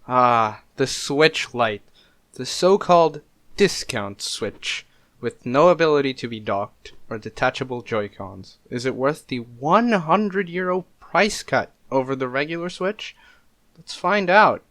Ah, the Switch Lite, the so-called discount Switch, with no ability to be docked or detachable Joy-Cons. Is it worth the €100 price cut over the regular Switch? Let's find out.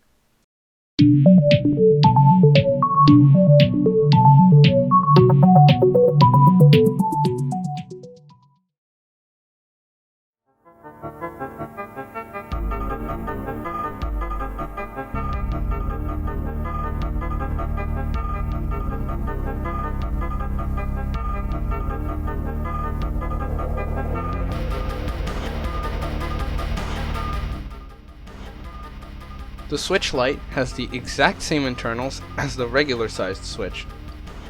The Switch Lite has the exact same internals as the regular sized Switch,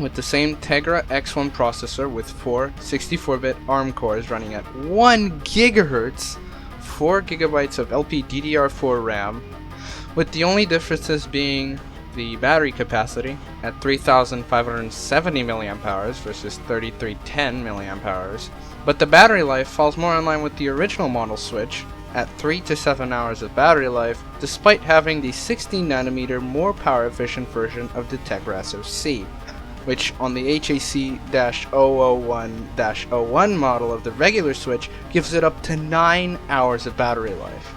with the same Tegra X1 processor with four 64-bit ARM cores running at 1 GHz, 4 GB of LPDDR4 RAM, with the only differences being the battery capacity at 3,570 mAh versus 3,310 mAh, but the battery life falls more in line with the original model Switch at 3 to 7 hours of battery life, despite having the 16nm more power efficient version of the Tegra SoC, which on the HAC-001-01 model of the regular Switch gives it up to 9 hours of battery life.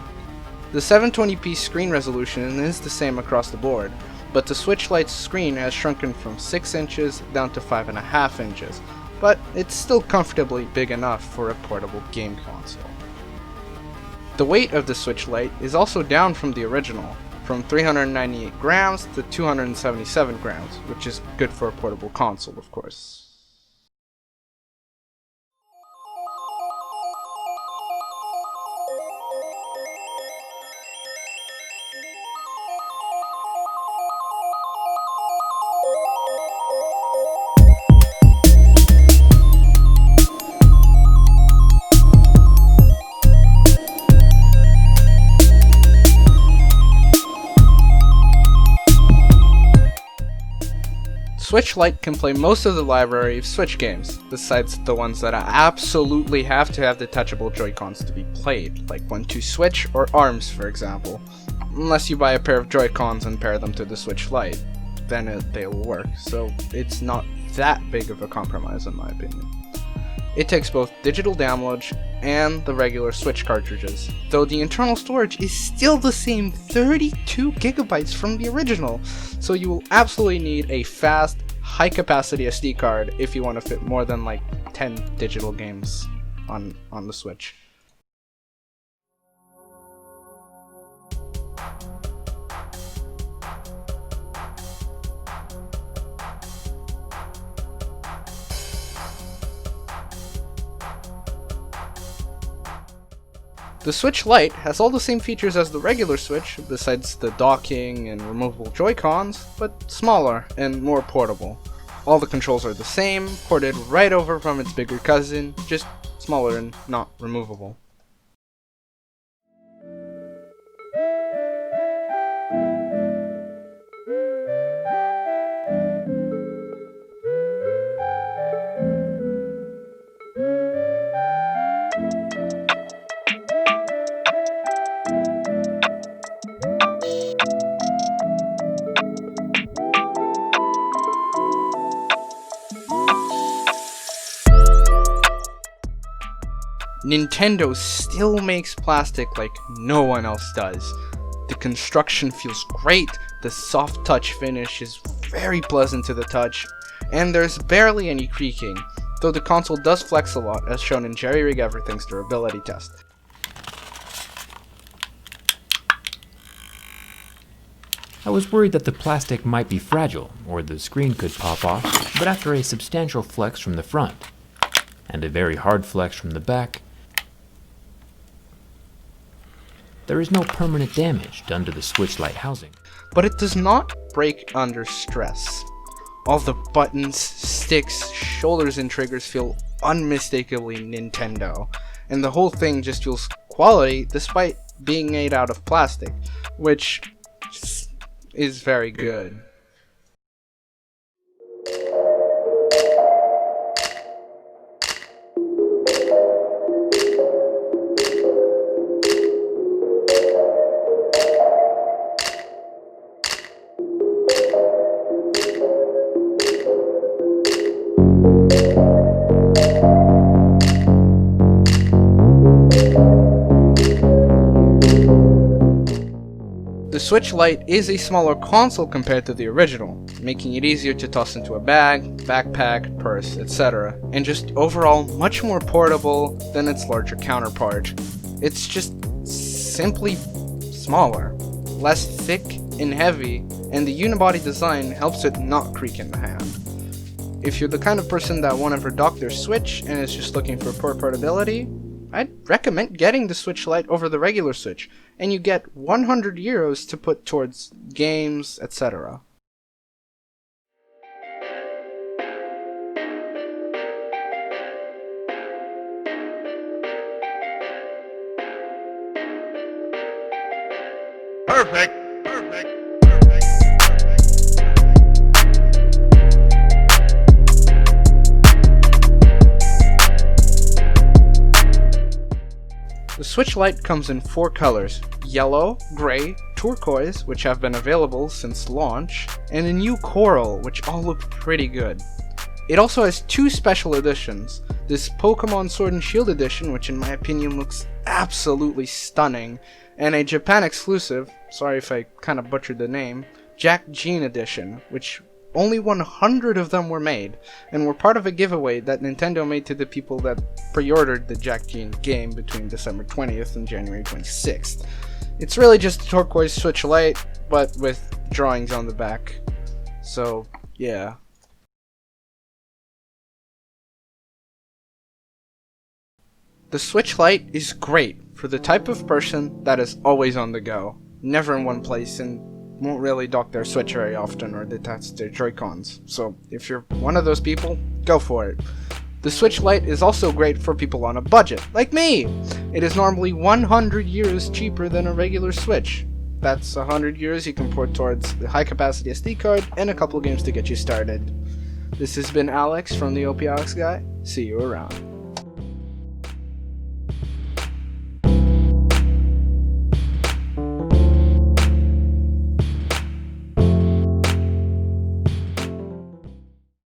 The 720p screen resolution is the same across the board, but the Switch Lite's screen has shrunken from 6 inches down to 5.5 inches, but it's still comfortably big enough for a portable game console. The weight of the Switch Lite is also down from the original, from 398 grams to 277 grams, which is good for a portable console, of course. Switch Lite can play most of the library of Switch games, besides the ones that absolutely have to have detachable Joy-Cons to be played, like 1-2 Switch or ARMS for example. Unless you buy a pair of Joy-Cons and pair them to the Switch Lite, then they'll work, so it's not that big of a compromise in my opinion. It takes both digital download and the regular Switch cartridges, though the internal storage is still the same 32 GB from the original, so you will absolutely need a fast, high-capacity SD card if you want to fit more than like 10 digital games on the Switch. The Switch Lite has all the same features as the regular Switch, besides the docking and removable Joy-Cons, but smaller and more portable. All the controls are the same, ported right over from its bigger cousin, just smaller and not removable. Nintendo still makes plastic like no one else does. The construction feels great, the soft touch finish is very pleasant to the touch, and there's barely any creaking, though the console does flex a lot as shown in Jerry Rig Everything's durability test. I was worried that the plastic might be fragile, or the screen could pop off, but after a substantial flex from the front, and a very hard flex from the back, there is no permanent damage done to the Switch Lite housing. But it does not break under stress. All the buttons, sticks, shoulders, and triggers feel unmistakably Nintendo, and the whole thing just feels quality despite being made out of plastic, which is very good. The Switch Lite is a smaller console compared to the original, making it easier to toss into a bag, backpack, purse, etc., and just overall much more portable than its larger counterpart. It's just simply smaller, less thick and heavy, and the unibody design helps it not creak in the hand. If you're the kind of person that won't ever dock their Switch and is just looking for portability, I'd recommend getting the Switch Lite over the regular Switch, and you get 100 euros to put towards games, etc. Perfect. Perfect. The Switch Lite comes in 4 colors: yellow, gray, turquoise, which have been available since launch, and a new coral, which all look pretty good. It also has 2 special editions: this Pokemon Sword and Shield edition, which in my opinion looks absolutely stunning, and a Japan exclusive, sorry if I kinda butchered the name, Jack Gene edition, which only 100 of them were made, and were part of a giveaway that Nintendo made to the people that pre-ordered the Jack Gene game between December 20th and January 26th. It's really just a turquoise Switch Lite, but with drawings on the back. So, yeah. The Switch Lite is great for the type of person that is always on the go, never in one place, and won't really dock their Switch very often or detach their Joy-Cons. So if you're one of those people, go for it. The Switch Lite is also great for people on a budget, like me! It is normally 100 euros cheaper than a regular Switch. That's 100 euros you can put towards the high capacity SD card and a couple games to get you started. This has been Alex from the OP Alex Guy. See you around.